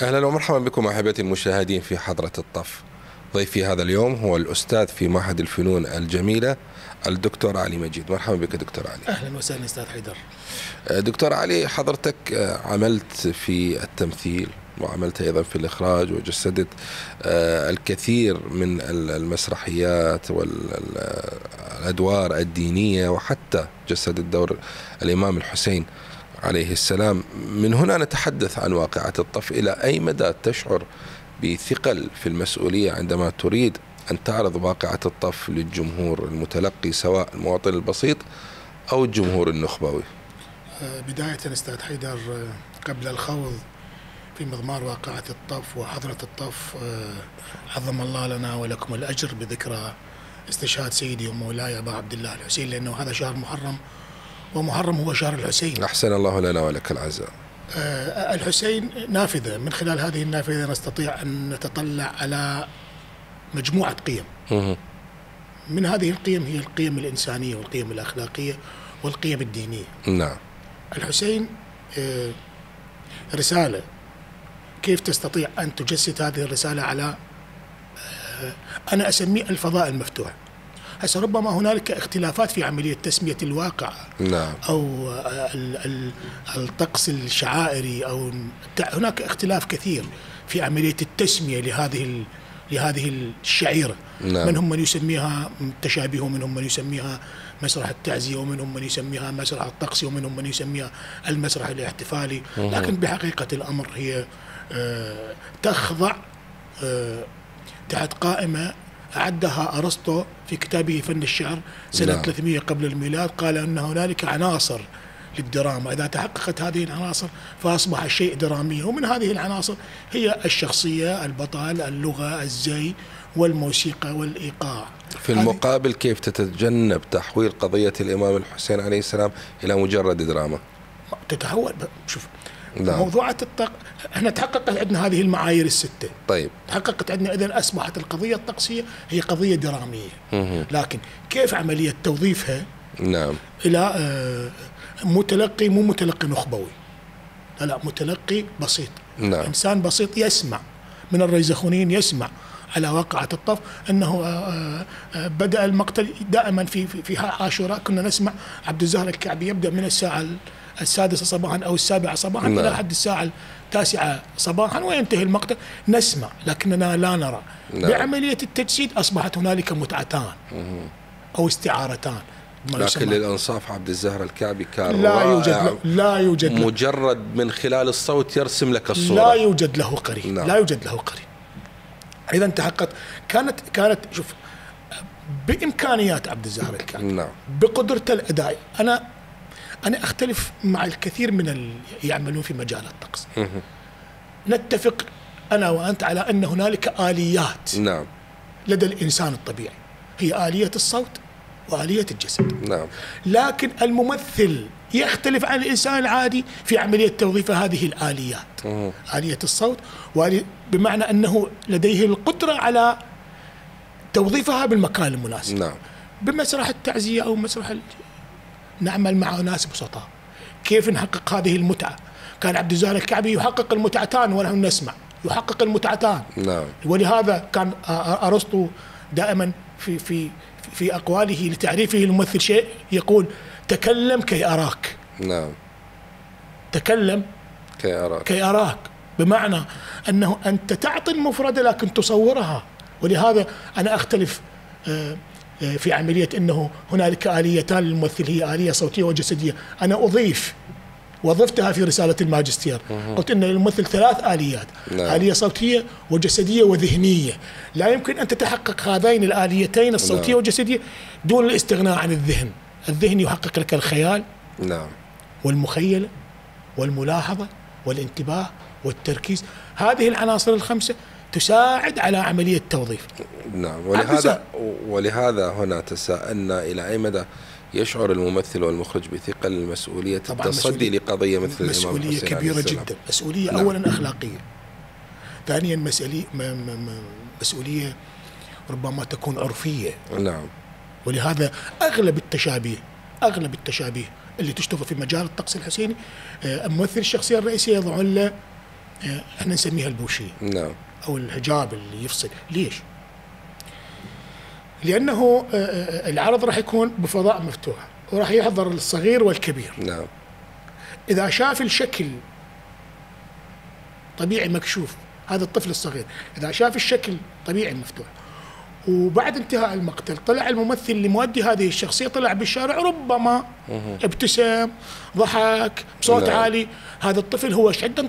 أهلا ومرحبا بكم أحبتي المشاهدين في حضرة الطف. ضيفي هذا اليوم هو الأستاذ في معهد الفنون الجميلة الدكتور علي مجيد. مرحبا بك دكتور علي. أهلا وسهلا أستاذ حيدر. دكتور علي، حضرتك عملت في التمثيل وعملت أيضا في الإخراج وجسدت الكثير من المسرحيات والأدوار الدينية، وحتى جسدت دور الإمام الحسين عليه السلام. من هنا نتحدث عن واقعة الطف. إلى أي مدى تشعر بثقل في المسؤولية عندما تريد أن تعرض واقعة الطف للجمهور المتلقي، سواء المواطن البسيط أو الجمهور النخبوي؟ بداية أستاذ حيدر، قبل الخوض في مضمار واقعة الطف وحضرة الطف، عظم الله لنا ولكم الأجر بذكرى استشهاد سيدي ومولاي أبا عبد الله الحسين، لأنه هذا شهر محرم، ومحرم هو شهر الحسين. أحسن الله لنا ولك العزاء. الحسين نافذة، من خلال هذه النافذة نستطيع أن نتطلع على مجموعة قيم. من هذه القيم هي القيم الإنسانية والقيم الأخلاقية والقيم الدينية. نعم. الحسين رسالة، كيف تستطيع أن تجسد هذه الرسالة على أنا أسميه الفضاء المفتوح. هسه ربما هنالك اختلافات في عملية تسمية الواقع. نعم. أو الطقس الشعائري، أو هناك اختلاف كثير في عملية التسمية لهذه الشعيرة. نعم. منهم من يسميها تشابه، ومنهم من يسميها مسرح التعزية، ومنهم من يسميها مسرح الطقسي، ومنهم من يسميها المسرح الاحتفالي. لكن بحقيقة الأمر هي تخضع تحت قائمة أعدها أرسطو في كتابه فن الشعر سنة 300 قبل الميلاد. قال أن هنالك عناصر للدراما، إذا تحققت هذه العناصر فأصبح الشيء دراميا. ومن هذه العناصر هي الشخصية، البطل، اللغة، الزي والموسيقى والإيقاع. في المقابل كيف تتجنب تحويل قضية الإمام الحسين عليه السلام إلى مجرد دراما؟ تتحول. شوف، موضوعات احنا تحققت عندنا هذه المعايير الستة. طيب. تحققت عندنا، إذن أصبحت القضية الطقسية هي قضية درامية. لكن كيف عملية توظيفها؟ نعم. إلى متلقي، مو متلقي نخبوي، لا، متلقي بسيط. نعم. إنسان بسيط يسمع من الريزخونيين، يسمع على واقعة الطف أنه بدأ المقتل دائما في عاشوراء. كنا نسمع عبد الزهر الكعبي يبدأ من الساعة 6 صباحا أو 7 صباحا إلى حد الساعة 9 صباحا وينتهي المقتل. نسمع لكننا لا نرى. بعملية التجسيد أصبحت هنالك متعتان أو استعارتان. لكن للإنصاف عبد الزهر الكعبي كان لا يوجد مجرد من خلال الصوت يرسم لك الصورة. لا يوجد له قرين. نعم. لا يوجد له قرين. إذا تحققت كانت شوف، بإمكانيات عبد الزهر الكعبي. نعم. بقدرته الأداء. أنا أختلف مع الكثير من يعملون في مجال الطقس. نتفق أنا وأنت على أن هنالك آليات. نعم. لدى الإنسان الطبيعي، هي آلية الصوت وآلية الجسد. نعم. لكن الممثل يختلف عن الإنسان العادي في عملية توظيف هذه الآليات. آلية الصوت، بمعنى أنه لديه القدرة على توظيفها بالمكان المناسب. نعم. بمسرح التعزية أو مسرح نعمل مع ناس بسطاء. كيف نحقق هذه المتعة؟ كان عبد الزهر الكعبي يحقق المتعتان ونحن نسمع، يحقق المتعتان. نعم. ولهذا كان أرسطو دائما في أقواله لتعريفه الممثل شيء يقول: تكلم كي أراك. نعم. تكلم كي أراك، بمعنى أنه أنت تعطي المفردة لكن تصورها. ولهذا أنا أختلف في عملية أنه هنالك آليتان للممثل، هي آلية صوتية وجسدية. أنا أضيف وظفتها في رسالة الماجستير، قلت أن للممثل 3 آليات، آلية صوتية وجسدية وذهنية. لا يمكن أن تتحقق هذين الآليتين الصوتية والجسدية دون الاستغناء عن الذهن. الذهن يحقق لك الخيال والمخيلة والملاحظة والانتباه والتركيز. هذه العناصر ال5 تساعد على عملية التوظيف. نعم. ولهذا هنا تساءلنا إلى أي مدى يشعر الممثل والمخرج بثقل المسؤولية التصدي لقضية مثل الإمام الحسين عليه مسؤولية كبيرة جدا. مسؤولية أولا أخلاقية، ثانيا مسؤولية ربما تكون عرفية. نعم. ولهذا أغلب التشابيه اللي تشتغل في مجال الطقس الحسيني، ممثل الشخصية الرئيسية يضعون له احنا نسميها البوشية. نعم. أو الحجاب اللي يفصل. ليش؟ لأنه العرض راح يكون بفضاء مفتوح وراح يحضر الصغير والكبير. نعم. إذا شاف الشكل طبيعي مكشوف، هذا الطفل الصغير إذا شاف الشكل طبيعي مفتوح وبعد انتهاء المقتل طلع الممثل اللي مؤدي هذه الشخصية طلع بالشارع ربما ابتسم ضحك بصوت عالي، هذا الطفل هو عنده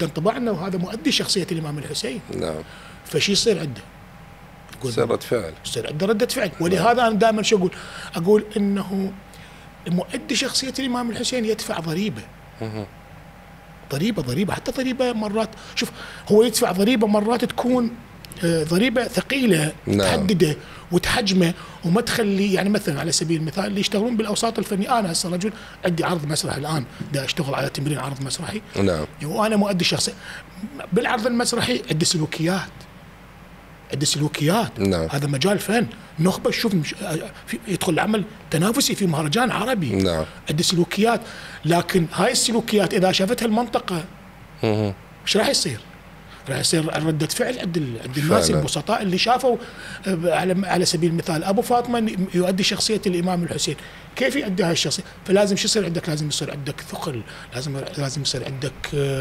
انطباع أنه هذا مؤدي شخصية الإمام الحسين. نعم. فشي يصير عنده؟ يصير عنده ردة فعل. ولهذا أنا دائما شو أقول إنه مؤدي شخصية الإمام الحسين يدفع ضريبة. ضريبة حتى ضريبة مرات، شوف هو يدفع ضريبة مرات تكون ضريبة ثقيلة تحدده وتحجمه وما تخلي، يعني مثلا على سبيل المثال اللي يشتغلون بالأوساط الفنية، أنا هسه رجل عندي عرض مسرحي الآن دا أشتغل على تمرين عرض مسرحي. نعم. وأنا مؤدي شخصية بالعرض المسرحي عندي سلوكيات. نعم. هذا مجال فن نخبة، شوف يدخل العمل تنافسي في مهرجان عربي. نعم. عندي سلوكيات، لكن هاي السلوكيات إذا شافتها المنطقة ايش راح يصير؟ راح يصير ردة فعل عند الناس البسطاء اللي شافوا على سبيل المثال أبو فاطمة يؤدي شخصية الإمام الحسين، كيف يؤدي هاي الشخصية؟ فلازم شو يصير عندك؟ لازم يصير عندك ثقل، لازم يصير عندك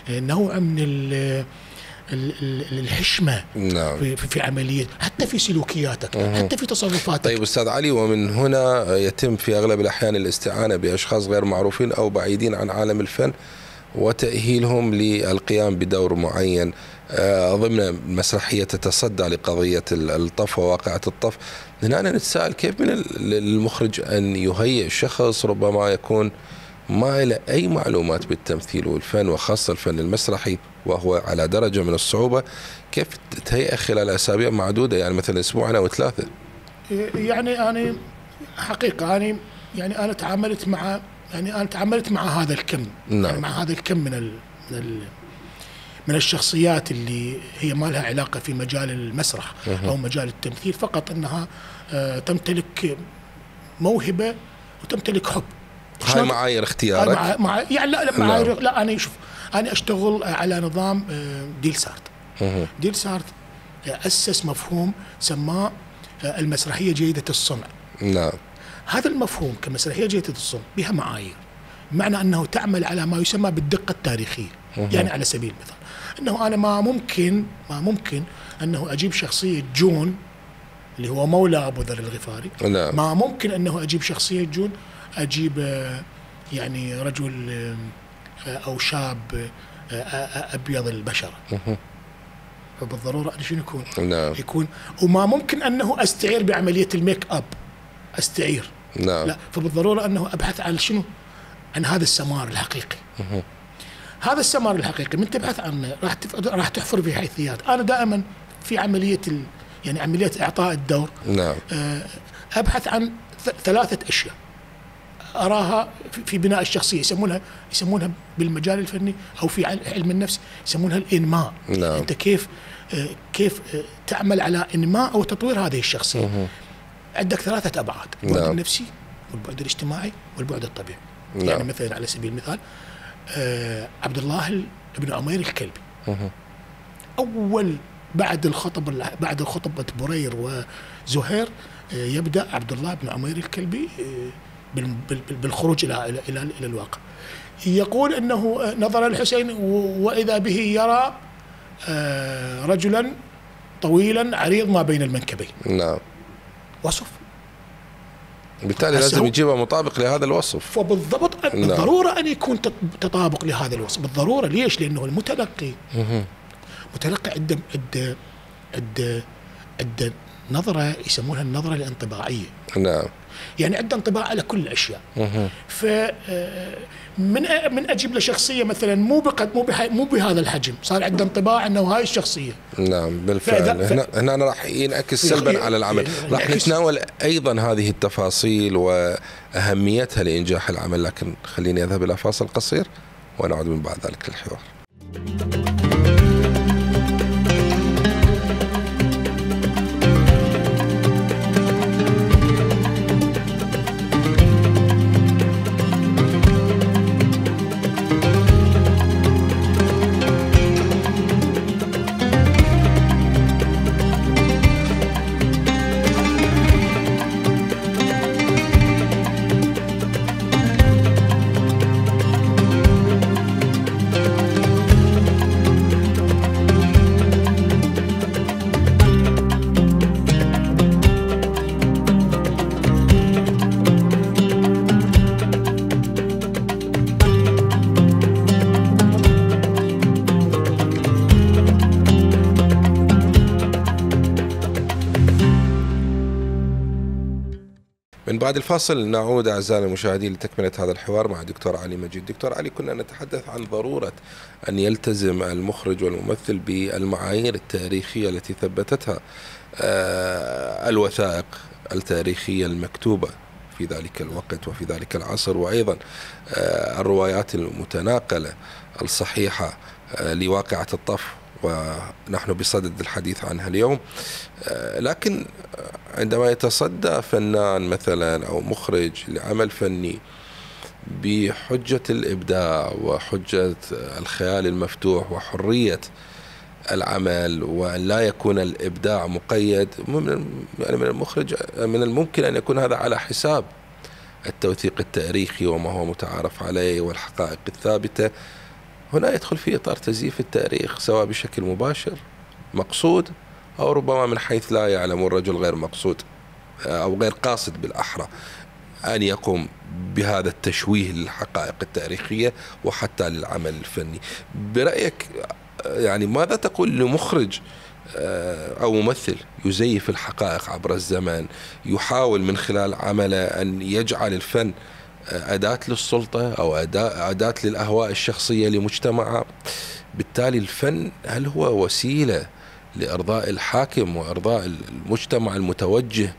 نوع من الحشمة. نعم. في عملية، حتى في سلوكياتك، حتى في تصرفاتك. طيب أستاذ علي، ومن هنا يتم في أغلب الأحيان الاستعانة بأشخاص غير معروفين أو بعيدين عن عالم الفن وتأهيلهم للقيام بدور معين ضمن مسرحية تتصدى لقضية الطف وواقعة الطف. هنا نتساءل كيف من المخرج أن يهيئ شخص ربما يكون ما له أي معلومات بالتمثيل والفن وخاصة الفن المسرحي وهو على درجة من الصعوبة، كيف تهيئ خلال أسابيع معدودة، يعني مثلا أسبوعين أو 3؟ يعني أنا حقيقة أنا تعاملت مع هذا الكم. نعم. يعني مع هذا الكم من الشخصيات اللي هي ما لها علاقة في مجال المسرح أو مجال التمثيل، فقط أنها تمتلك موهبة وتمتلك حب. هاي معايير اختيارك؟ يعني لا معايير. لا أنا شوف، أنا أشتغل على نظام ديل سارت. ديل سارت أسس مفهوم سماه المسرحية جيدة الصنع. نعم. هذا المفهوم كمسرحية جيدة الصنع بها معايير، معنى أنه تعمل على ما يسمى بالدقة التاريخية. يعني على سبيل المثال أنه أنا ما ممكن أنه أجيب شخصية جون اللي هو مولى أبو ذر الغفاري. نعم. ما ممكن أنه أجيب شخصية جون أجيب يعني رجل أو شاب أبيض البشرة. فبالضرورة شنو يكون؟ نعم. يكون وما ممكن أنه أستعير بعملية الميك أب أستعير. نعم. لا، فبالضرورة أنه أبحث عن شنو؟ عن هذا السمار الحقيقي. هذا السمار الحقيقي من تبحث عنه راح تحفر في حيثيات. أنا دائما في عملية يعني عملية إعطاء الدور. نعم. أبحث عن 3 أشياء أراها في بناء الشخصية، يسمونها بالمجال الفني أو في علم النفس يسمونها الإنماء. نعم. أنت كيف تعمل على إنماء أو تطوير هذه الشخصية. عندك 3 أبعاد: البعد النفسي والبعد الاجتماعي والبعد الطبيعي. يعني مثلا على سبيل المثال عبد الله بن عمير الكلبي، أول بعد خطبة برير وزهير يبدأ عبد الله بن عمير الكلبي بالخروج إلى الواقع. يقول أنه نظر الحسين وإذا به يرى رجلا طويلا عريض ما بين المنكبين. نعم. وصف، بالتالي لازم يجيبها مطابق لهذا الوصف. فبالضبط بالضرورة أن يكون تطابق لهذا الوصف، بالضرورة. ليش؟ لأنه المتلقي عنده نظرة يسمونها النظرة الانطباعية. نعم. يعني عنده انطباع على كل الأشياء. من أجيب له شخصية مثلا مو بهذا الحجم، صار عنده انطباع أنه هاي الشخصية. نعم بالفعل. هنا راح ينعكس سلبا على العمل. راح نتناول أيضا هذه التفاصيل وأهميتها لإنجاح العمل، لكن خليني أذهب إلى فاصل قصير ونعود من بعد ذلك للحوار. بعد الفاصل نعود أعزائنا المشاهدين لتكملة هذا الحوار مع دكتور علي مجيد. دكتور علي، كنا نتحدث عن ضرورة أن يلتزم المخرج والممثل بالمعايير التاريخية التي ثبتتها الوثائق التاريخية المكتوبة في ذلك الوقت وفي ذلك العصر، وأيضا الروايات المتناقلة الصحيحة لواقعة الطف، ونحن بصدد الحديث عنها اليوم. لكن عندما يتصدى فنان مثلا أو مخرج لعمل فني بحجة الإبداع وحجة الخيال المفتوح وحرية العمل، وأن لا يكون الإبداع مقيد، يعني من المخرج من الممكن أن يكون هذا على حساب التوثيق التاريخي وما هو متعارف عليه والحقائق الثابتة. هنا يدخل في إطار تزييف التاريخ، سواء بشكل مباشر مقصود أو ربما من حيث لا يعلم الرجل غير مقصود أو غير قاصد بالأحرى أن يقوم بهذا التشويه للحقائق التاريخية وحتى للعمل الفني. برأيك يعني ماذا تقول لمخرج أو ممثل يزيف الحقائق عبر الزمن، يحاول من خلال عمله أن يجعل الفن أداة للسلطة أو أداة للأهواء الشخصية لمجتمعه؟ بالتالي الفن هل هو وسيلة لإرضاء الحاكم وإرضاء المجتمع المتوجه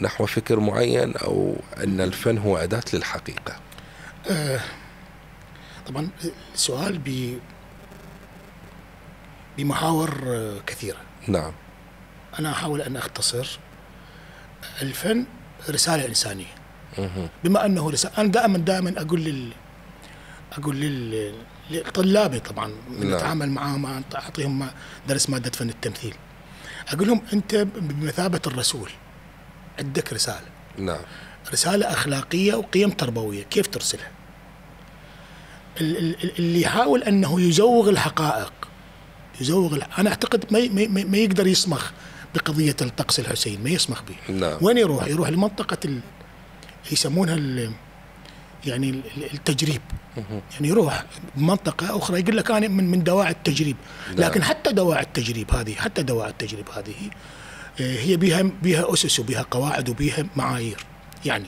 نحو فكر معين، أو أن الفن هو أداة للحقيقة؟ طبعا السؤال بمحاور كثيرة. نعم. أنا أحاول أن أختصر. الفن رسالة إنسانية. بما أنه رسالة، أنا دائما أقول لطلابي طبعا نتعامل معهم، أعطيهم درس مادة فن التمثيل، أقول لهم أنت بمثابة الرسول، عندك رسالة. نعم. رسالة أخلاقية وقيم تربوية، كيف ترسلها؟ اللي يحاول أنه يزوغ الحقائق، أنا أعتقد ما يقدر يسمخ بقضية الطقس الحسين، ما يسمخ به. نعم. وين يروح لمنطقة يسمونها يعني التجريب. يعني يروح منطقة أخرى يقول لك أنا من دواعي التجريب. لكن حتى دواعي التجريب هذه هي بها أسس وبها قواعد وبها معايير. يعني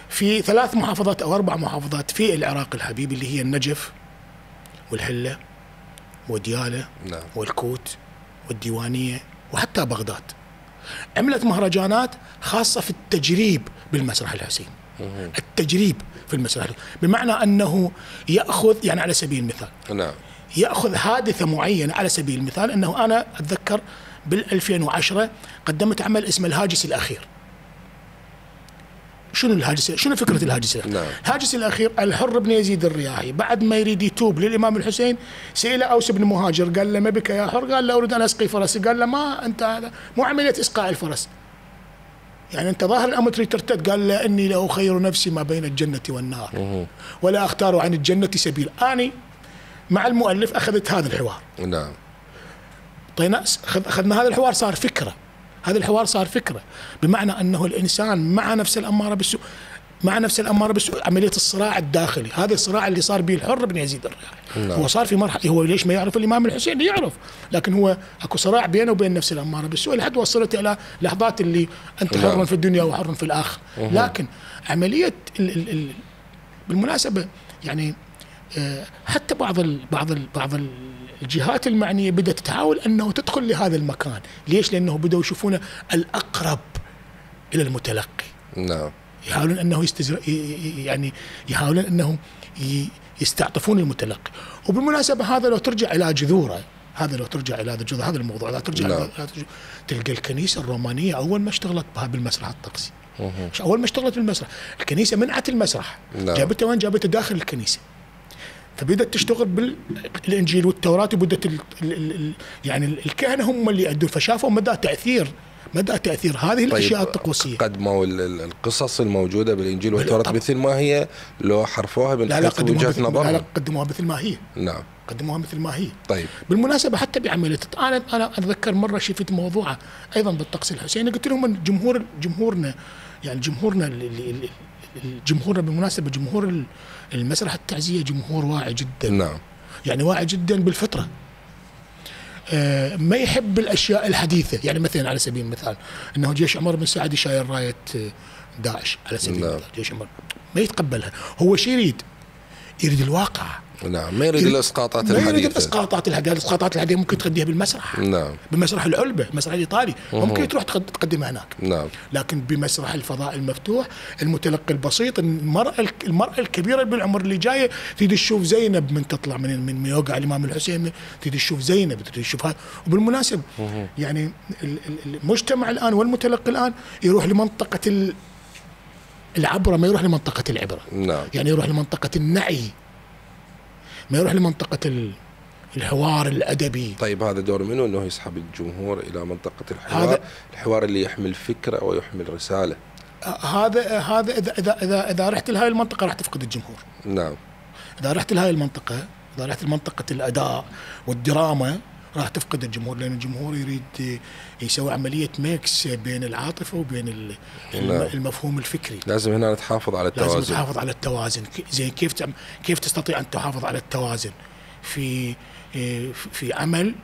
في 3 محافظات أو 4 محافظات في العراق الحبيب، اللي هي النجف والحلة وديالة والكوت والديوانية وحتى بغداد، عملت مهرجانات خاصة في التجريب بالمسرح الحسين. التجريب في المسرح، بمعنى أنه يأخذ، يعني على سبيل المثال يأخذ حادثة معينة، على سبيل المثال أنه أنا أتذكر بال2010 قدمت عمل اسمه الهاجس الأخير. شنو فكرة الهاجس الأخير؟ الهاجس الأخير، الحر بن يزيد الرياحي بعد ما يريد يتوب للإمام الحسين سئل أوس بن مهاجر، قال له ما بك يا حر؟ قال له أريد أن أسقي فرسي. قال له ما أنت، هذا مو عملية إسقاء الفرس، يعني أنت ظاهر الأمر تريد ترتد. قال له إني لأخير نفسي ما بين الجنة والنار ولا أختار عن الجنة سبيل. أنا مع المؤلف أخذت هذا الحوار. نعم. حطينا اخذنا هذا الحوار صار فكره، هذا الحوار صار فكره، بمعنى انه الانسان مع نفس الاماره بالسوء، مع نفس الاماره بالسوء، عمليه الصراع الداخلي، هذا الصراع اللي صار به الحر بن يزيد الرياحي. هو صار في مرحله، هو ليش ما يعرف الامام الحسين؟ يعرف، لكن هو اكو صراع بينه وبين نفس الاماره بالسوء لحد وصلت الى لحظات اللي انت حر في الدنيا وحر في الاخره. لكن عمليه بالمناسبه يعني حتى بعض الجهات المعنيه بدات تحاول انه تدخل لهذا المكان، ليش؟ لانه بداوا يشوفونه الاقرب الى المتلقي. نعم. يحاولون انه يعني يحاولون انهم يستعطفون المتلقي. وبالمناسبه هذا لو ترجع الى جذوره، هذا الموضوع لا ترجع تلقى الكنيسه الرومانيه اول ما اشتغلت بالمسرح الطقسي. اول ما اشتغلت بالمسرح، الكنيسه منعت المسرح. جابته وين؟ جابته داخل الكنيسه. فبدت تشتغل بالانجيل والتوراه، وبدت يعني الكهنه هم اللي يأدون، فشافوا مدى تأثير هذه الأشياء الطقوسية. قدموا القصص الموجودة بالإنجيل والتوراة مثل ما هي، لو حرفوها بالحق وجهة نظرهم؟ لا قدموها مثل ما هي. نعم، قدموها مثل ما هي. طيب بالمناسبة حتى بعملية، أنا أتذكر مرة شفت موضوعة أيضا بالطقس الحسيني، قلت لهم جمهورنا بالمناسبة جمهور المسرح التعزية جمهور واعي جدا. نعم. يعني واعي جدا بالفطرة، ما يحب الاشياء الحديثه. يعني مثلا على سبيل المثال انه جيش عمر بن سعد يشاير رايه داعش على سبيل المثال، جيش عمر ما يتقبلها. هو شو يريد الواقع. نعم، ما يريد الاسقاطات الحديثه. ما يريد الاسقاطات الحديثه ممكن تغديها بالمسرح. نعم. بمسرح العلبه، المسرح الايطالي ممكن تروح تقدمها هناك. نعم. لكن بمسرح الفضاء المفتوح، المتلقي البسيط، المراه الكبيره بالعمر اللي جايه تريد تشوف زينب من تطلع من يوقع الامام الحسين، تريد تشوف زينب، تريد تشوف هذا. وبالمناسبه يعني المجتمع الان والمتلقي الان يروح لمنطقه العبره، ما يروح لمنطقه العبره. نعم. يعني يروح لمنطقه النعي، ما يروح لمنطقة الحوار الأدبي. طيب هذا دور منه أنه يسحب الجمهور إلى منطقة الحوار، الحوار اللي يحمل فكرة ويحمل رسالة. هذا إذا رحت لهذه المنطقة راح تفقد الجمهور. نعم. إذا رحت لهذه المنطقة، إذا رحت لمنطقة الأداء والدراما راح تفقد الجمهور، لأن الجمهور يريد يسوي عملية ميكس بين العاطفة وبين المفهوم الفكري. لازم هنا نتحافظ على التوازن. لازم تحافظ على التوازن. زين كيف تستطيع أن تحافظ على التوازن في عمل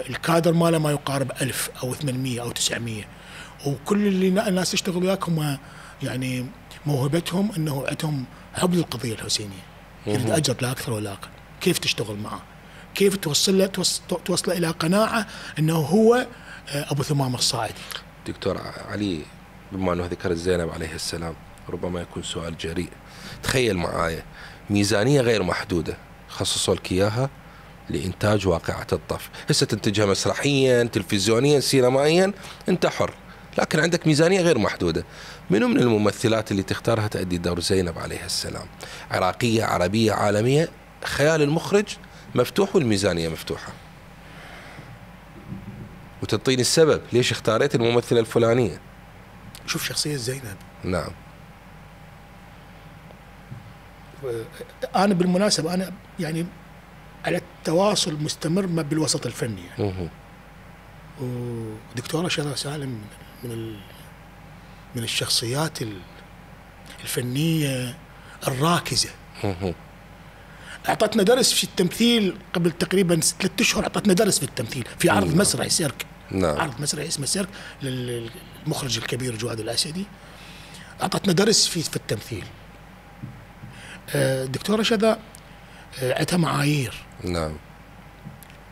الكادر ماله ما يقارب 1000 أو 800 أو 900، وكل اللي الناس يشتغلوا وياك هم يعني موهبتهم أنه عندهم حب للقضية الحسينية، يريد أجر لا أكثر ولا أقل. كيف تشتغل معه؟ كيف توصله إلى قناعة أنه هو أبو ثمامة الصاعدي؟ دكتور علي، بما أنه ذكرت زينب عليه السلام، ربما يكون سؤال جريء. تخيل معايا ميزانية غير محدودة خصصوا لك إياها لإنتاج واقعة الطف، هسه تنتجها مسرحيا، تلفزيونيا، سينمائيا، أنت حر، لكن عندك ميزانية غير محدودة. منو من الممثلات اللي تختارها تأدي دور زينب عليه السلام؟ عراقية، عربية، عالمية؟ خيال المخرج مفتوح والميزانية مفتوحة. وتعطيني السبب ليش اختاريت الممثلة الفلانية. شوف شخصية زينب. نعم. أنا بالمناسبة أنا يعني على التواصل مستمر بالوسط الفني يعني. ودكتورة شذا سالم من الشخصيات الفنية الراكزة. أعطتنا درس في التمثيل قبل تقريبا 3 أشهر، أعطتنا درس في التمثيل في عرض مسرحي سيرك. نعم. عرض مسرحي اسمه سيرك للمخرج الكبير جواد الأسدي، أعطتنا درس في التمثيل. دكتورة شذا عندها معايير. نعم.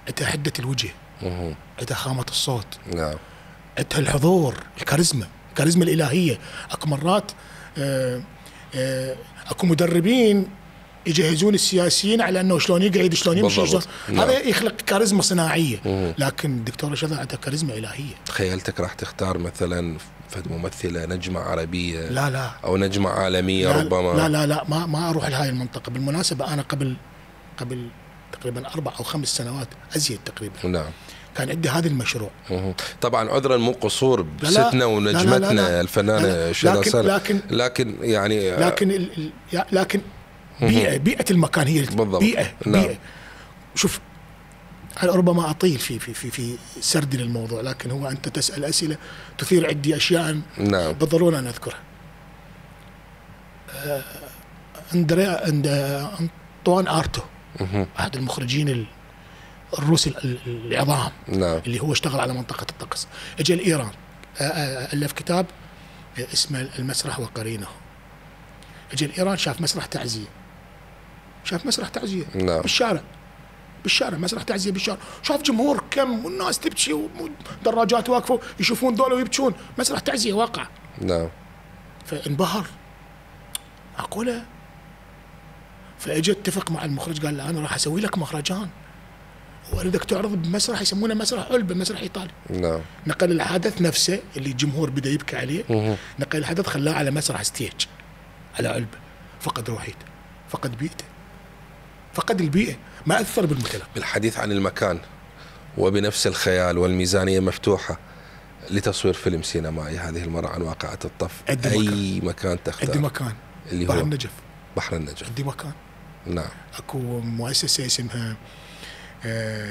عندها حدة الوجه، عندها خامة الصوت. نعم. عندها الحضور، الكاريزما الإلهية. أكو مرات أكو مدربين يجهزون السياسيين على أنه شلون يقعد، شلون يمشي، شلون هذا يخلق كاريزما صناعية. لكن الدكتورة شذا عندها كاريزما إلهية. تخيلتك راح تختار مثلا ممثلة نجمة عربية لا أو نجمة عالمية لا ربما؟ لا ما أروح لهاي المنطقة. بالمناسبة أنا قبل تقريبا 4 أو 5 سنوات أزيد تقريبا. نعم. كان عندي هذا المشروع. طبعا عذرا مو قصور بستنا ونجمتنا الفنانة شذا سالم، لكن يعني لكن بيئة المكان هي بالضبط. بيئة. شوف ربما أطيل في سردي للموضوع، لكن هو أنت تسأل أسئلة تثير عندي أشياء نعم. بالضرورة أن أذكرها. عند أنطوان أرتو أحد المخرجين الروس العظام، نعم. اللي هو اشتغل على منطقة الطقس، اجى لإيران، ألف كتاب اسمه المسرح وقرينه. اجى لإيران، شاف مسرح تعزية، نعم. بالشارع مسرح تعزية بالشارع، شاف جمهور كم والناس تبكي ودراجات واقفوا يشوفون ذولا ويبكون، مسرح تعزية واقع. نعم. فانبهر، معقولة؟ فاجى اتفق مع المخرج، قال له أنا راح أسوي لك مهرجان وأريدك تعرض بمسرح يسمونه مسرح علبة، مسرح إيطالي. نعم. نقل الحدث نفسه اللي الجمهور بدأ يبكي عليه، نقل الحدث خلاه على مسرح ستيج على علبة. فقد روحيته، فقد بيئته، فقد البيئة، ما أثر بالمتلقي. بالحديث عن المكان وبنفس الخيال والميزانية مفتوحة لتصوير فيلم سينمائي هذه المرة عن واقعة الطف، أي مكان تختار؟ عندي مكان اللي هو بحر النجف. عندي مكان. نعم. أكو مؤسسة اسمها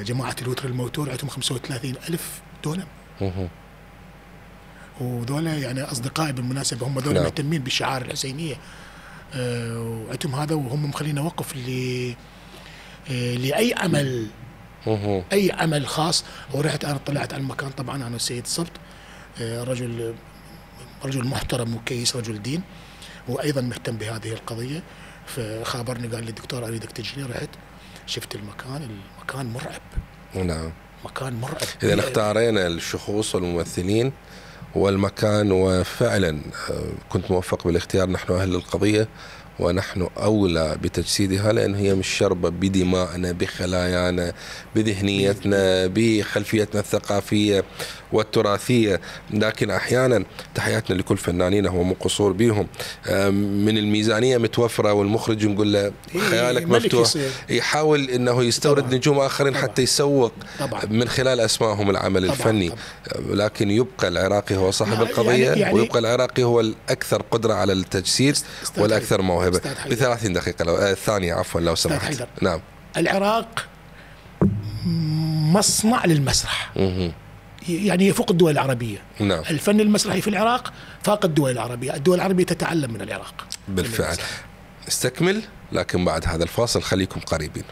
جماعة الوتر الموتور، عندهم 35,000 دونم. وذولا يعني أصدقائي بالمناسبة، هم ذولا مهتمين بالشعائر الحسينية، وعندهم هذا، وهم مخلينا وقف لأي عمل، أي عمل خاص. ورحت أنا طلعت على المكان، طبعا أنا السيد الصبت رجل محترم وكيس، رجل دين، وأيضا مهتم بهذه القضية. فخابرني قال لي الدكتور أريدك تجيني. رحت شفت المكان مرعب. نعم. مكان مرعب. إذا اختارينا الشخوص والممثلين والمكان، وفعلا كنت موفق بالاختيار. نحن أهل القضية ونحن أولى بتجسيدها، لأن هي مش شربة بدمائنا، بخلايانا، بذهنيتنا، بخلفيتنا الثقافية والتراثية. لكن أحيانا تحياتنا لكل فنانين، هو مو قصور بيهم، من الميزانية متوفرة والمخرج نقول له خيالك مفتوح، يحاول أنه يستورد نجوم آخرين حتى يسوق من خلال أسمائهم العمل الفني. لكن يبقى العراقي هو صاحب القضية، ويبقى العراقي هو الأكثر قدرة على التجسيد والأكثر موهبة. ب30 دقيقة ثانية عفوا لو سمحت. نعم. العراق مصنع للمسرح، يعني يفوق الدول العربية. نعم. الفن المسرحي في العراق فاق الدول العربية، الدول العربية تتعلم من العراق. بالفعل. استكمل، لكن بعد هذا الفاصل خليكم قريبين.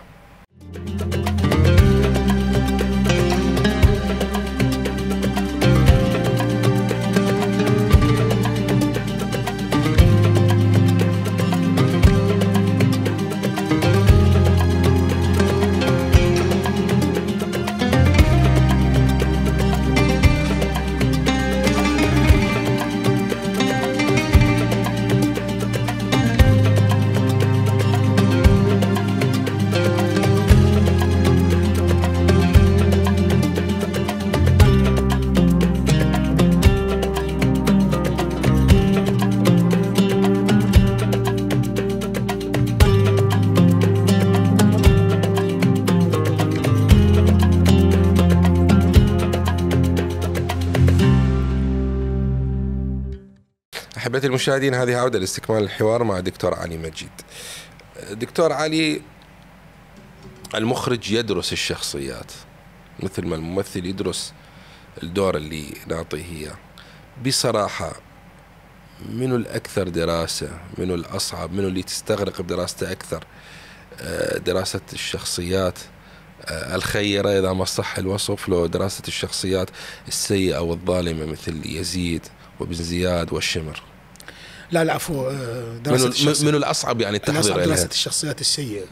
أحبتي المشاهدين، هذه عودة لاستكمال الحوار مع دكتور علي مجيد. دكتور علي، المخرج يدرس الشخصيات مثل ما الممثل يدرس الدور اللي نعطيه إياه. بصراحة منو الأكثر دراسة، منو الأصعب، منو اللي تستغرق بدراسته أكثر؟ دراسة الشخصيات الخيرة إذا ما صح الوصف، لو دراسة الشخصيات السيئة والظالمة مثل يزيد وابن زياد والشمر؟ لا عفوا، من الأصعب يعني التحضير لها؟ دراسة الشخصيات السيئة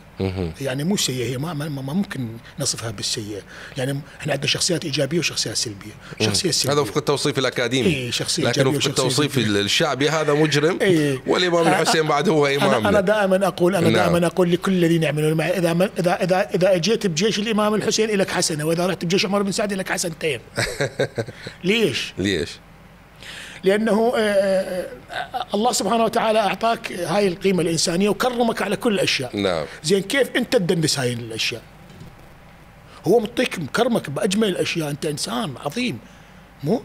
يعني مو سيئة، هي ما ممكن نصفها بالسيئة. يعني احنا عندنا شخصيات إيجابية وشخصيات سلبية. شخصية سلبية هذا وفق التوصيف الأكاديمي، شخصية لكن وفق التوصيف الشعبي هذا مجرم، والإمام الحسين بعد هو إمام. أنا دائما أقول لكل الذين يعملون معي، إذا أجيت بجيش الإمام الحسين لك حسنة، وإذا رحت بجيش عمر بن سعد لك حسنتين. ليش؟ لأنه الله سبحانه وتعالى أعطاك هاي القيمة الإنسانية وكرمك على كل الأشياء. نعم. زين كيف أنت تدنس هاي الأشياء؟ هو مطيك مكرمك بأجمل الأشياء، أنت إنسان عظيم، مو؟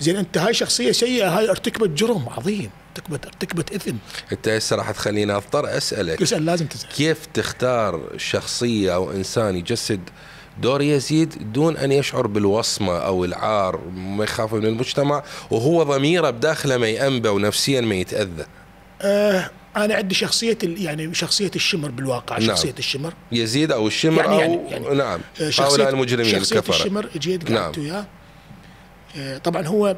زين أنت هاي شخصية سيئة، هاي ارتكبت جرم عظيم، ارتكبت إثم. أنت هسه راح تخليني أضطر أسألك، لازم تسأل، كيف تختار شخصية أو إنسان يجسد دور يزيد دون أن يشعر بالوصمة أو العار، ما يخاف من المجتمع وهو ضميره بداخله ما يأنبه ونفسيا ما يتأذى. أنا عندي شخصية يعني شخصية الشمر بالواقع. نعم. شخصية الشمر يزيد أو الشمر يعني نعم هؤلاء المجرمين شخصية الكفرة. الشمر جيت قعدت وياه. طبعا هو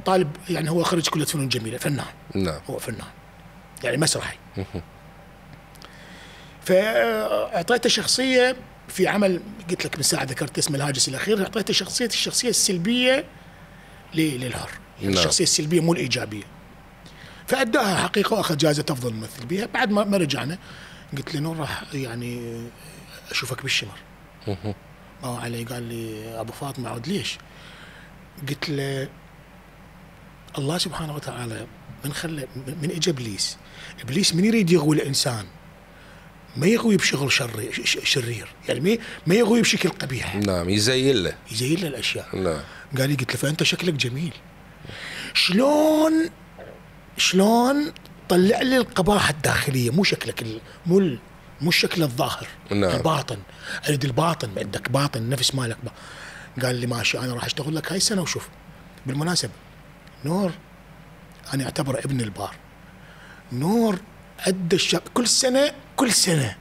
طالب، يعني هو خرج كلية فنون جميلة، فنان. نعم. هو فنان يعني مسرحي. فأعطيته شخصية في عمل، قلت لك من ساعة ذكرت اسم الهاجس الأخير، أعطيته الشخصية السلبية للحر. يعني نعم. الشخصية السلبية مو الإيجابية. فأداها حقيقة وأخذ جائزة أفضل ممثل بها. بعد ما رجعنا قلت له نور راح يعني أشوفك بالشمر. ما هو علي، قال لي أبو فاطمة عود ليش؟ قلت له الله سبحانه وتعالى من إجا إبليس من يريد يغوي الإنسان ما يغوي بشغل شرير، يعني ما يغوي بشكل قبيح. نعم. يزين له الأشياء. نعم. قال لي، قلت له فأنت شكلك جميل، شلون طلع لي القباحة الداخلية، مو شكلك مو الشكل الظاهر. نعم. الباطن، أريد الباطن، عندك باطن نفس مالك. قال لي ماشي، أنا راح أشتغل لك هاي السنة وشوف. بالمناسبة نور أنا أعتبره ابن البار. نور أدى الشاب كل سنة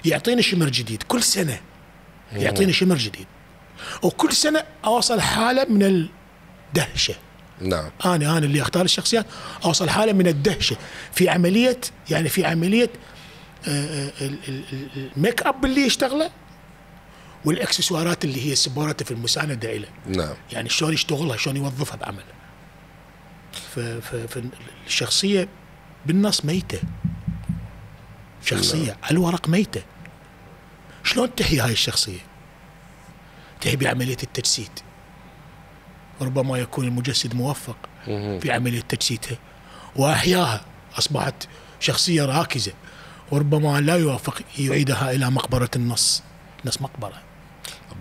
يعطيني شمر جديد، كل سنة يعطيني شمر جديد، وكل سنة أوصل حالة من الدهشة. نعم. أنا اللي أختار الشخصيات أوصل حالة من الدهشة في عملية الميك أب اللي يشتغله والإكسسوارات اللي هي السبورات في المساندة إليه. نعم. يعني شلون يشتغلها، شلون يوظفها بعمله. فالشخصية بالنص ميتة، شخصية على الورق ميتة. شلون تحيي هاي الشخصية؟ تحيي بعملية التجسيد. ربما يكون المجسد موفق في عملية تجسيدها وأحياها، أصبحت شخصية راكزة، وربما لا يوفق يعيدها إلى مقبرة النص مقبرة.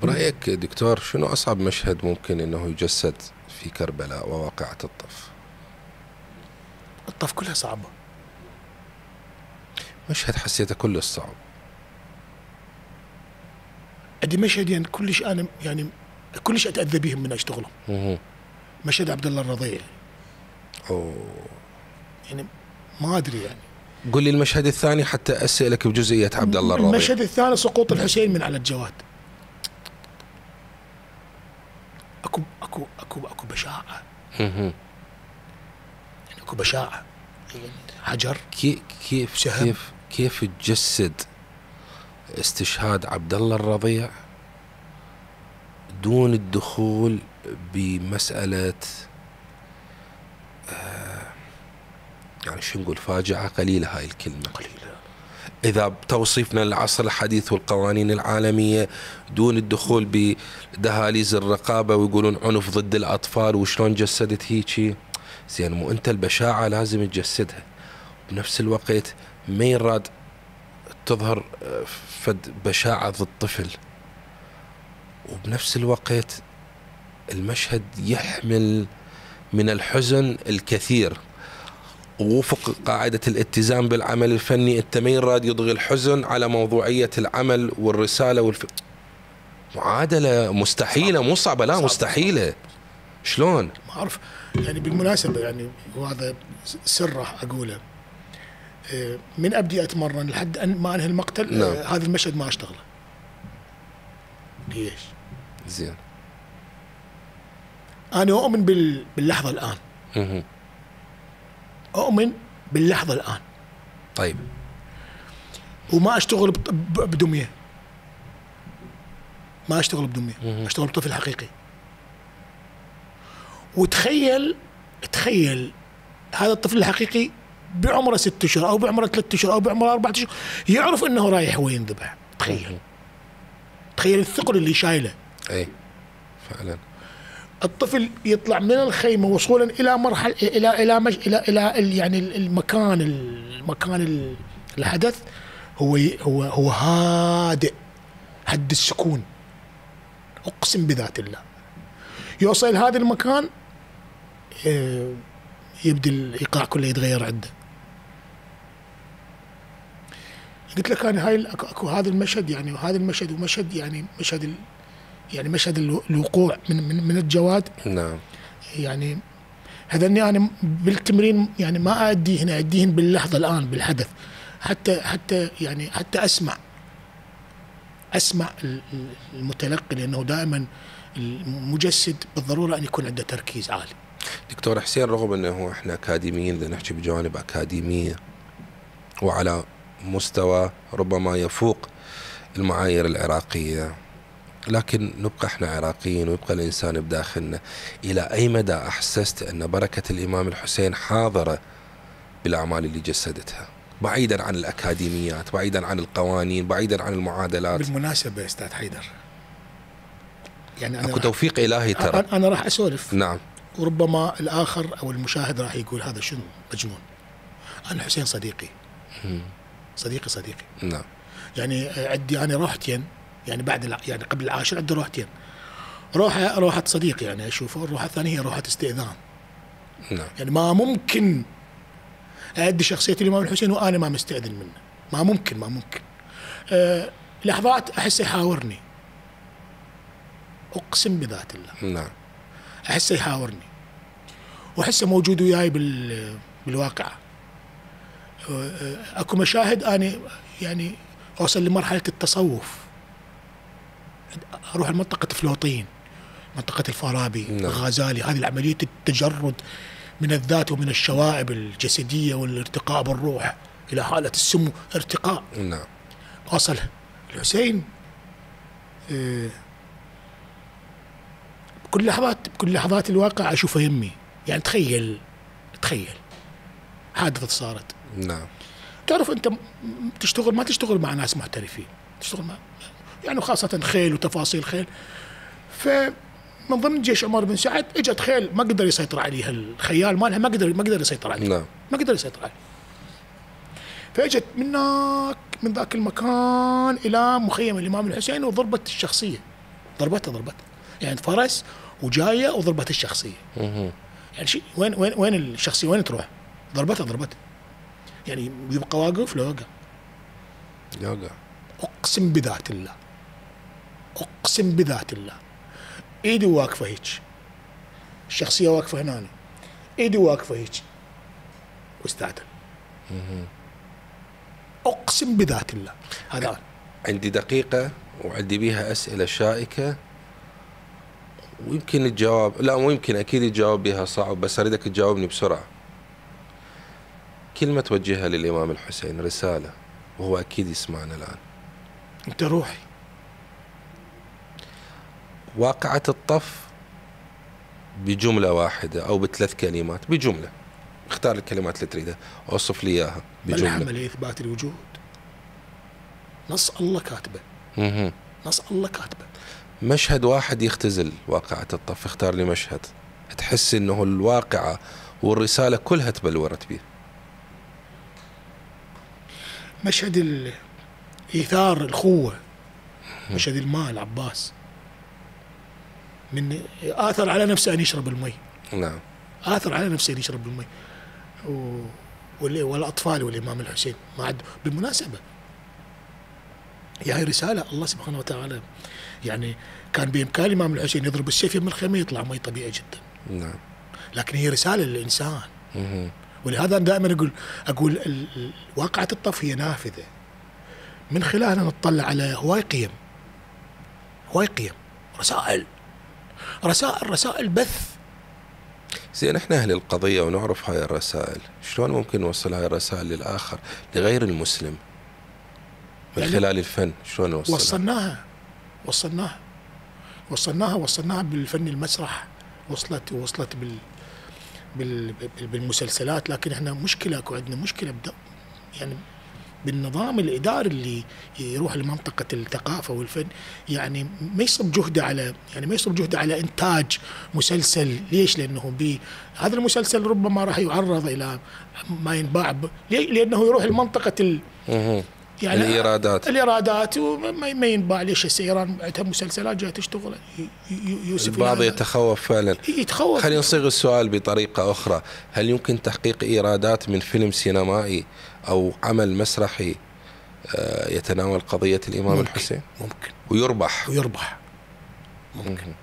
برأيك دكتور شنو أصعب مشهد ممكن أنه يجسد في كربلاء وواقعة الطف؟ الطف كلها صعبة. مشهد حسيته كله صعب. عندي مشهد يعني كلش أتأذى بهم من أشتغلهم. مشهد عبد الله الرضيع. يعني ما أدري يعني. قل لي المشهد الثاني حتى أسألك بجزئية عبد الله الرضيع. المشهد الثاني سقوط الحسين من على الجواد. اكو بشاعة. يعني اكو بشاعة. حجر. كيف تجسد استشهاد عبد الله الرضيع دون الدخول بمسألة يعني شو نقول، فاجعة قليلة هاي الكلمة قليلة إذا بتوصيفنا للعصر الحديث والقوانين العالمية، دون الدخول بدهاليز الرقابة ويقولون عنف ضد الأطفال وشلون جسدت هيجي. زين، مو أنت البشاعة لازم تجسدها، بنفس الوقت ما يراد تظهر فد بشاعة ضد طفل، وبنفس الوقت المشهد يحمل من الحزن الكثير. ووفق قاعدة الاتزان بالعمل الفني، انت ما يراد يضغي الحزن على موضوعية العمل والرسالة معادلة مستحيلة، مو صعبة، لا مستحيلة. شلون؟ ما أعرف يعني. بالمناسبة يعني وهذا سر راح أقوله، من أبدي أتمرن لحد أن ما أنهي المقتل. نعم. هذا المشهد ما أشتغله. ليش؟ زين، أنا أؤمن باللحظة الآن. أؤمن باللحظة الآن. طيب. وما أشتغل بدمية. ما أشتغل بدمية. أشتغل بطفل حقيقي. وتخيل هذا الطفل الحقيقي بعمره 6 أشهر أو بعمره 3 أشهر أو بعمره 4 أشهر يعرف أنه رايح وينذبح. تخيل الثقل اللي شايله. أي فعلا. الطفل يطلع من الخيمة وصولا إلى مرحلة إلى يعني المكان الحدث هو هادئ، حد السكون. أقسم بذات الله يوصل هذا المكان يبدأ الإيقاع كله يتغير عنده. قلت لك انا هاي اكو هذا المشهد يعني، وهذا المشهد ومشهد يعني مشهد الوقوع من الجواد. نعم. يعني هذني انا بالتمرين يعني ما اديه هنا، اديهن باللحظه الان بالحدث، حتى يعني حتى اسمع المتلقي، لانه دائما المجسد بالضروره ان يكون عنده تركيز عالي. دكتور حسين، رغم انه احنا اكاديميين، بدنا نحكي بجوانب اكاديميه وعلى مستوى ربما يفوق المعايير العراقيه، لكن نبقى احنا عراقيين ويبقى الانسان بداخلنا. الى اي مدى احسست ان بركه الامام الحسين حاضره بالاعمال اللي جسدتها، بعيدا عن الاكاديميات، بعيدا عن القوانين، بعيدا عن المعادلات؟ بالمناسبه استاذ حيدر، يعني اكو توفيق الهي ترى. انا راح اسولف. نعم. وربما الاخر او المشاهد راح يقول هذا شنو مجنون. انا حسين صديقي. صديقي. نعم. يعني عندي انا روحتين، يعني يعني قبل العاشر عندي روحتين. روحة صديق يعني اشوفه، الروحة الثانية هي روحة استئذان. نعم. يعني ما ممكن أدي شخصية الإمام الحسين وأنا ما مستأذن منه، ما ممكن. لحظات أحسه يحاورني، أقسم بذات الله. نعم. أحسه يحاورني وأحسه موجود وياي بالواقع. أكو مشاهد أنا يعني أوصل لمرحلة التصوف، أروح لمنطقة فلوطين، منطقة الفارابي، الغزالي، هذه العملية التجرد من الذات ومن الشوائب الجسدية والارتقاء بالروح إلى حالة السمو، ارتقاء. نعم. وصل الحسين بكل لحظات الواقع أشوفه يمي. يعني تخيل حادثة صارت. نعم. تعرف أنت ما تشتغل مع ناس محترفين، تشتغل مع يعني خاصة خيل وتفاصيل خيل. فمن ضمن جيش عمر بن سعد اجت خيل ما قدر يسيطر عليها، الخيال مالها ما قدر يسيطر عليها. نعم. ما قدر يسيطر عليها. فاجت من ذاك المكان الى مخيم الامام الحسين وضربت الشخصيه، ضربتها يعني فرس وجايه وضربت الشخصيه. يعني شيء وين الشخصيه وين تروح؟ ضربتها يعني يبقى واقف لو يوقع. اقسم بذات الله ايدي واقفه هيك، الشخصيه واقفه هنا، ايدي واقفه هيك واستعدل. اقسم بذات الله. هذا عندي دقيقه وعندي بيها اسئله شائكه، ويمكن الجواب مو يمكن اكيد الجواب بها صعب، بس اريدك تجاوبني بسرعه. كلمه توجهها للامام الحسين، رساله، وهو اكيد يسمعنا الان. انت روحي. واقعة الطف بجملة واحدة أو بثلاث كلمات، بجملة اختار الكلمات اللي تريدها، أوصف لي إياها بجملة. ملحمة لإثبات الوجود، نص الله كاتبه. مشهد واحد يختزل واقعة الطف، اختار لي مشهد تحس إنه الواقعة والرسالة كلها تبلورت به. مشهد إيثار الأخوة، مشهد المال. عباس من آثر على نفسه أن يشرب المي. نعم. آثر على نفسه أن يشرب المي. والأطفال والإمام الحسين ما عاد. بالمناسبة هي رسالة الله سبحانه وتعالى، يعني كان بإمكان الإمام الحسين يضرب السيف من الخيمة يطلع مي طبيعي جدا. نعم. لكن هي رسالة للإنسان. ولهذا دائما أقول واقعة الطف هي نافذة من خلالها نطلع على هواي قيم، رسائل بث. زين، احنا اهل القضية ونعرف هاي الرسائل، شلون ممكن نوصل هاي الرسائل للآخر لغير المسلم من يعني خلال الفن؟ شلون نوصلها؟ وصلناها بالفن المسرح، وصلت بالمسلسلات. لكن احنا عندنا مشكلة يعني بالنظام الإداري اللي يروح لمنطقة الثقافة والفن، يعني ما يصب جهده على إنتاج مسلسل. ليش؟ لأنه هذا المسلسل ربما راح يعرض إلى ما ينباع لأنه يروح لمنطقة يعني الإيرادات وما ينباع. ليش هسه إيران عندها مسلسلات جاية تشتغل؟ يوسف البعض يتخوف فعلا. يتخوف. خلينا نصيغ السؤال بطريقة أخرى، هل يمكن تحقيق إيرادات من فيلم سينمائي أو عمل مسرحي يتناول قضية الإمام ممكن الحسين ممكن ويربح ممكن.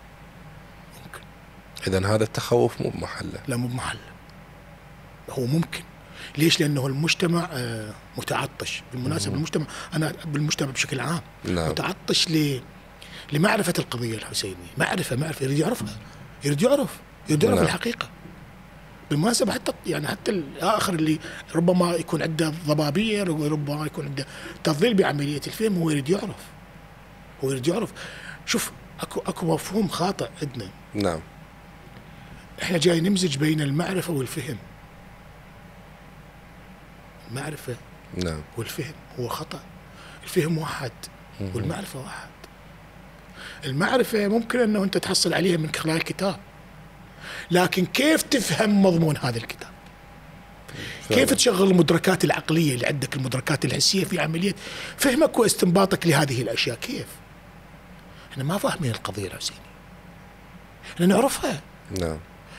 إذن هذا التخوف مو بمحله. لا مو بمحله، هو ممكن. ليش؟ لأنه المجتمع متعطش. بالمناسبة المجتمع، أنا بالمجتمع بشكل عام نعم. متعطش لمعرفة القضية الحسينية. معرفة يريد يعرفها، يريد يعرف نعم. الحقيقة. بالمناسبة حتى الآخر اللي ربما يكون عنده ضبابية، ربما يكون عنده تضليل بعملية الفهم، هو يريد يعرف. شوف، اكو مفهوم خاطئ عندنا. نعم. احنا جاي نمزج بين المعرفة والفهم. المعرفة نعم والفهم هو خطأ. الفهم واحد والمعرفة واحد. المعرفة ممكن انه انت تحصل عليها من خلال كتاب، لكن كيف تفهم مضمون هذا الكتاب؟ كيف تشغل المدركات العقلية اللي عندك، المدركات الحسية في عملية فهمك واستنباطك لهذه الأشياء؟ كيف؟ احنا ما فاهمين القضية الحسينية، احنا نعرفها نعم،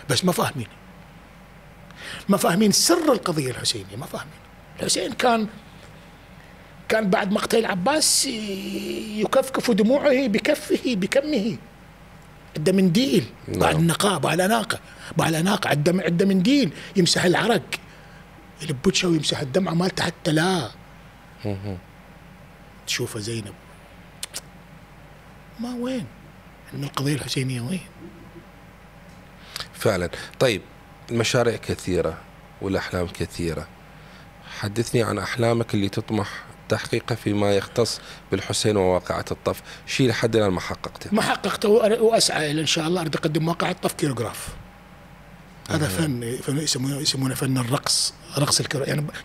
بس ما فاهمين سر القضية الحسينية. ما فاهمين. الحسين كان بعد مقتل العباس يكفكف دموعه بكمه. عنده منديل بعد النقاء، بعد الأناقة عنده منديل يمسح العرق، يلبتشه ويمسح الدمعة مالته حتى لا تشوفه زينب. ما وين من القضية الحسينية؟ وين فعلا. طيب، المشاريع كثيرة والأحلام كثيرة. حدثني عن أحلامك اللي تطمح تحقيقها فيما يختص بالحسين وواقعة الطف. شيء لحد الآن ما حققته. وأسعى إلى إن شاء الله أريد أقدم واقعة الطف كيروغراف. هذا فن يسمونه فن الرقص، رقص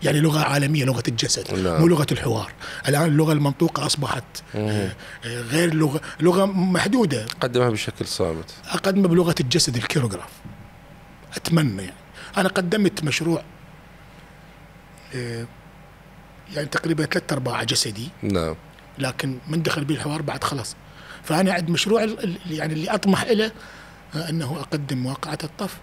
يعني لغة عالمية، لغة الجسد. نعم. مو لغة الحوار. الآن اللغة المنطوقة أصبحت غير لغة محدودة. قدمها بشكل صامت. أقدمها بلغة الجسد، الكيروغراف. أتمنى يعني. أنا قدمت مشروع يعني تقريبا 3/4 جسدي. نعم. لكن من دخل به الحوار بعد خلاص. فأنا عند مشروع يعني اللي أطمح إليه أنه أقدم واقعة الطف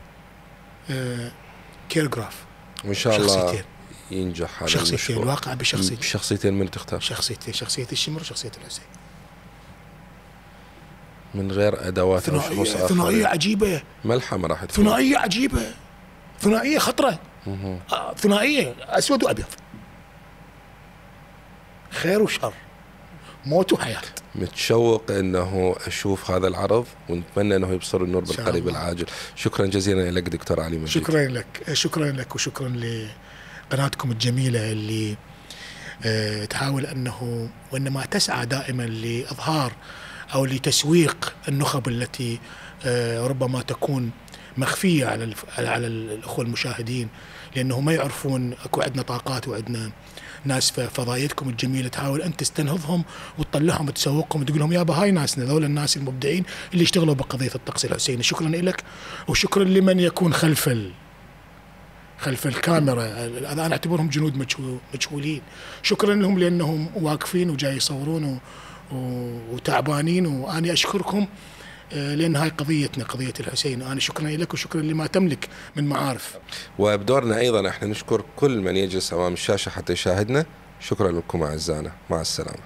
كيروغراف. وإن شاء الله شخصيتين. ينجح هذا شخصيتين، الواقع بشخصيتين. من تختار؟ شخصية الشمر وشخصية الحسين، من غير أدوات أو شخص آخر. ثنائية عجيبة. ملحمة راح تكون. ثنائية عجيبة، ثنائية خطرة. ثنائية أسود وأبيض، خير وشر، موت وحياة. متشوق أنه أشوف هذا العرض، ونتمنى أنه يبصر النور بالقريب العاجل. شكرا جزيلا لك دكتور علي مجيد. شكرا لك وشكرا لقناتكم الجميلة اللي تحاول أنه وإنما تسعى دائما لإظهار أو لتسويق النخب التي ربما تكون مخفية على الأخوة المشاهدين، لأنه ما يعرفون أكو عندنا طاقات وعندنا ناس. فضايتكم الجميلة تحاول أن تستنهضهم وتطلعهم وتسوقهم وتقول لهم يابا هاي ناسنا، ذول الناس المبدعين اللي اشتغلوا بقضية الطقس الحسيني. شكرا لك وشكرا لمن يكون خلف الكاميرا. أنا أعتبرهم جنود مجهولين. شكرا لهم لأنهم واقفين وجاي يصورون وتعبانين، وأنا أشكركم لأن هاي قضيتنا، قضية الحسين. أنا شكرا لك وشكرا لما تملك من معارف. وبدورنا أيضا احنا نشكر كل من يجلس أمام الشاشة حتى يشاهدنا. شكرا لكم أعزائنا، مع السلامة.